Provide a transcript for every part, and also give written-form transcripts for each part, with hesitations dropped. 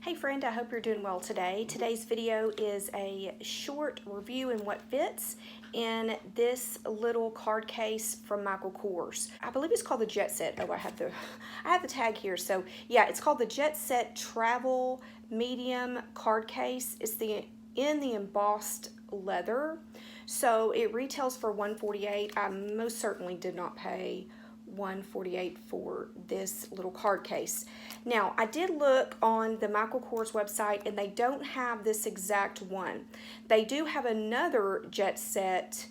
Hey friend, I hope you're doing well today. Today's video is a short review in what fits in this little card case from Michael Kors. I believe it's called the Jet Set. Oh, I have the tag here. So yeah, it's called the Jet Set Travel Medium Card Case. It's in the embossed leather. So it retails for $148. I most certainly did not pay $148 for this little card case. Now, I did look on the Michael Kors website and they don't have this exact one. They do have another Jet Set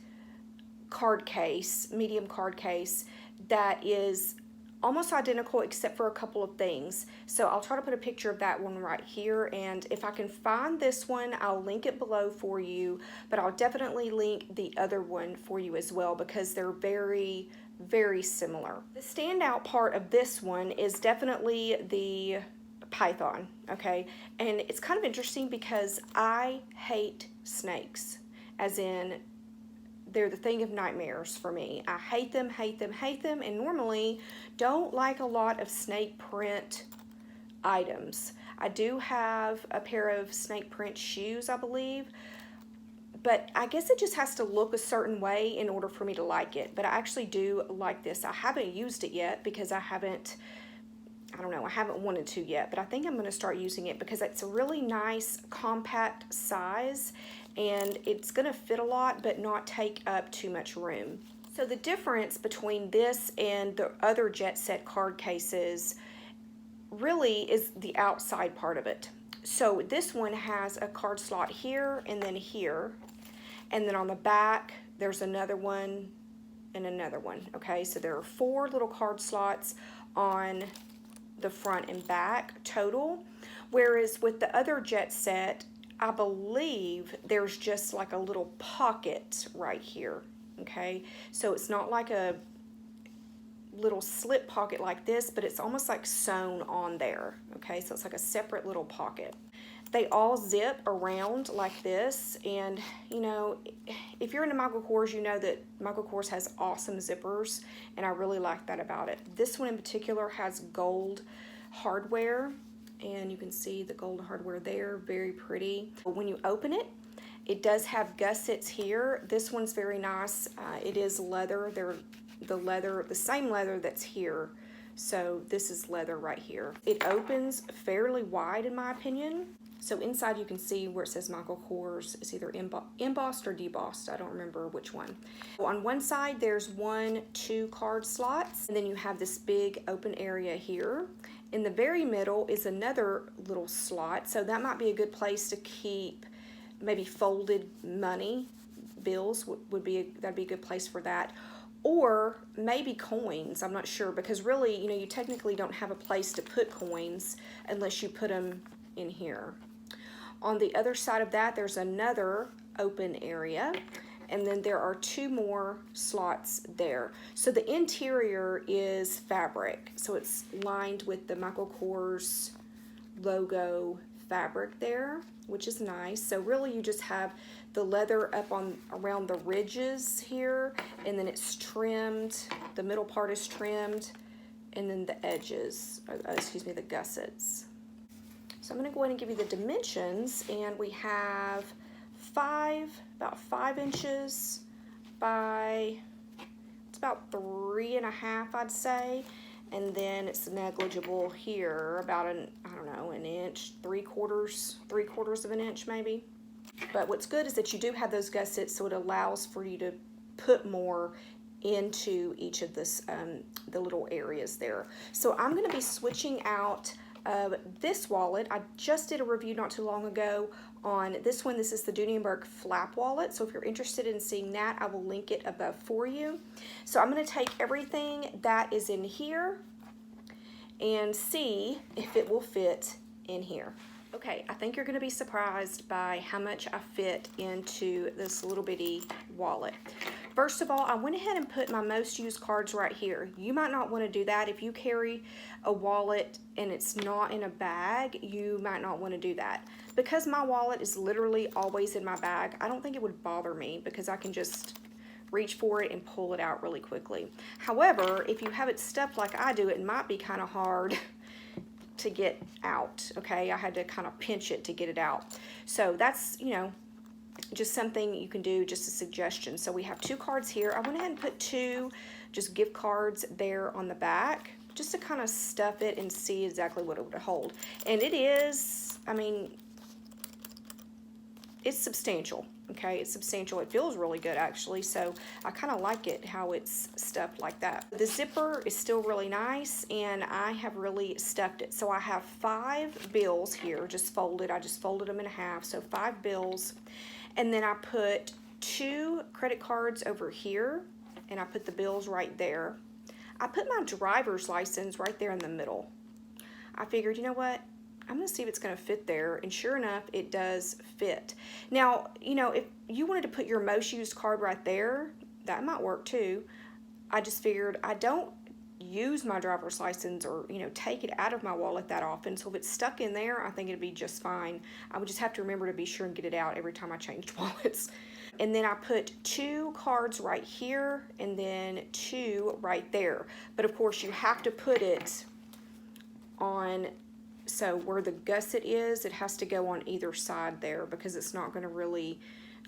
card case, medium card case, that is almost identical except for a couple of things. So I'll try to put a picture of that one right here, and if I can find this one, I'll link it below for you, but I'll definitely link the other one for you as well because they're very similar. The standout part of this one is definitely the python, okay? And it's kind of interesting because I hate snakes, as in they're the thing of nightmares for me. I hate them, and normally don't like a lot of snake print items. I do have a pair of snake print shoes, I believe, but I guess it just has to look a certain way in order for me to like it. But I actually do like this. I haven't used it yet because I haven't wanted to yet, but I think I'm going to start using it because it's a really nice compact size and it's going to fit a lot but not take up too much room. So the difference between this and the other Jet Set card cases really is the outside part of it. So this one has a card slot here and then here, and then on the back there's another one and another one. Okay, so there are 4 little card slots on the front and back total, whereas with the other Jet Set, I believe there's just like a little pocket right here. Okay, so it's not like a little slip pocket like this, but it's almost like sewn on there. Okay, so it's like a separate little pocket. They all zip around like this, and you know, if you're into Michael Kors, you know that Michael Kors has awesome zippers, and I really like that about it. This one in particular has gold hardware, and you can see the gold hardware there, very pretty. When you open it, it does have gussets here. This one's very nice. It is leather. They're the same leather that's here. So this is leather right here. It opens fairly wide in my opinion. So inside you can see where it says Michael Kors. It's either embossed or debossed. I don't remember which one. On one side there's 2 card slots, and then you have this big open area here. In the very middle is another little slot, so that might be a good place to keep maybe folded money. Bills that'd be a good place for that. Or maybe coins, I'm not sure, because really, you know, you technically don't have a place to put coins unless you put them in here. On the other side of that, there's another open area, and then there are 2 more slots there. So the interior is fabric, so it's lined with the Michael Kors logo fabric there, which is nice. So really you just have the leather up on around the ridges here, and then it's trimmed, the middle part is trimmed, and then the edges, the gussets. So I'm going to go ahead and give you the dimensions, and we have about 5 inches by, it's about 3.5, I'd say. And then it's negligible here, about an inch, 3/4 of an inch maybe. But what's good is that you do have those gussets, so it allows for you to put more into each of this, the little areas there. So I'm going to be switching out this wallet. I just did a review not too long ago on this one. This is the Dooney & Bourke flap wallet, so if you're interested in seeing that, I will link it above for you. So I'm going to take everything that is in here and see if it will fit in here. Okay, I think you're going to be surprised by how much I fit into this little bitty wallet. First of all, I went ahead and put my most used cards right here. You might not want to do that. If you carry a wallet and it's not in a bag, you might not want to do that. Because my wallet is literally always in my bag, I don't think it would bother me because I can just reach for it and pull it out really quickly. However, if you have it stuffed like I do, it might be kind of hard to get out, okay? I had to kind of pinch it to get it out. So that's, you know, just something you can do, just a suggestion. So we have 2 cards here. I went ahead and put 2 just gift cards there on the back, just to kind of stuff it and see exactly what it would hold. And it is, I mean, it's substantial, okay? It's substantial. It feels really good, actually, so I kind of like it how it's stuffed like that. The zipper is still really nice, and I have really stuffed it. So I have 5 bills here, just folded. I just folded them in half, so 5 bills. And then I put 2 credit cards over here, and I put the bills right there. I put my driver's license right there in the middle. I figured, you know what? I'm gonna see if it's gonna fit there, and sure enough, it does fit. Now, you know, if you wanted to put your most used card right there, that might work too. I just figured I don't use my driver's license or, you know, take it out of my wallet that often, so if it's stuck in there, I think it'd be just fine. I would just have to remember to be sure and get it out every time I changed wallets. And then I put 2 cards right here and then 2 right there. But of course, you have to put it on, so where the gusset is, it has to go on either side there, because it's not going to really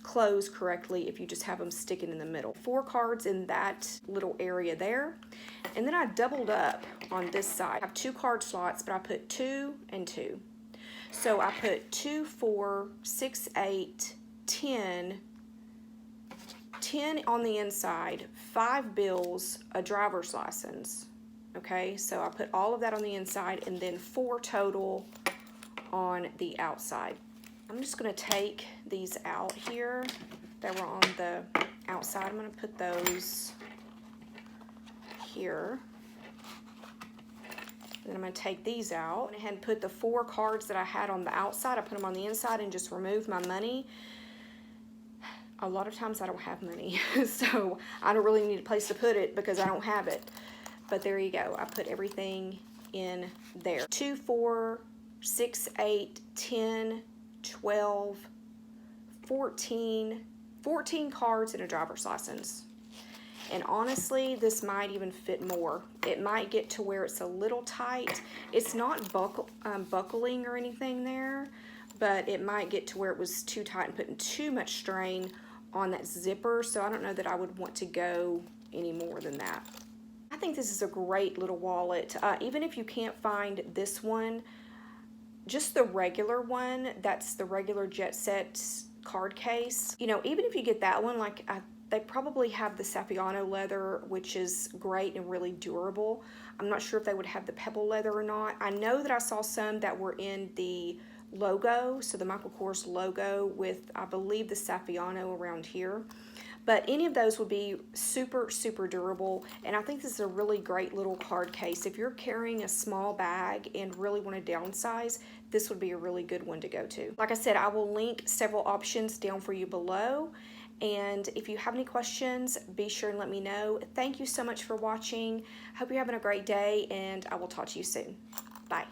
close correctly if you just have them sticking in the middle. 4 cards in that little area there. And then I doubled up on this side. I have 2 card slots, but I put 2 and 2. So I put 2, 4, 6, 8, 10 on the inside, 5 bills, a driver's license. Okay, so I put all of that on the inside, and then 4 total on the outside. I'm just going to take these out here that were on the outside. I'm going to put those here. And then I'm going to take these out. I went ahead and put the 4 cards that I had on the outside. I put them on the inside and just removed my money. A lot of times I don't have money, so I don't really need a place to put it because I don't have it. But there you go. I put everything in there. 2, 4, 6, 8, 10, 12, 14 cards and a driver's license. And honestly, this might even fit more. It might get to where it's a little tight. It's not buckling or anything there, but it might get to where it was too tight and putting too much strain on that zipper. So I don't know that I would want to go any more than that. I think this is a great little wallet. Even if you can't find this one, just the regular one, that's the regular Jet Set card case. You know, even if you get that one, like they probably have the Saffiano leather, which is great and really durable. I'm not sure if they would have the pebble leather or not. I know that I saw some that were in the logo, so the Michael Kors logo with, I believe, the Saffiano around here. But any of those would be super, super durable, and I think this is a really great little card case. If you're carrying a small bag and really want to downsize, this would be a really good one to go to. Like I said, I will link several options down for you below, and if you have any questions, be sure and let me know. Thank you so much for watching. Hope you're having a great day, and I will talk to you soon. Bye.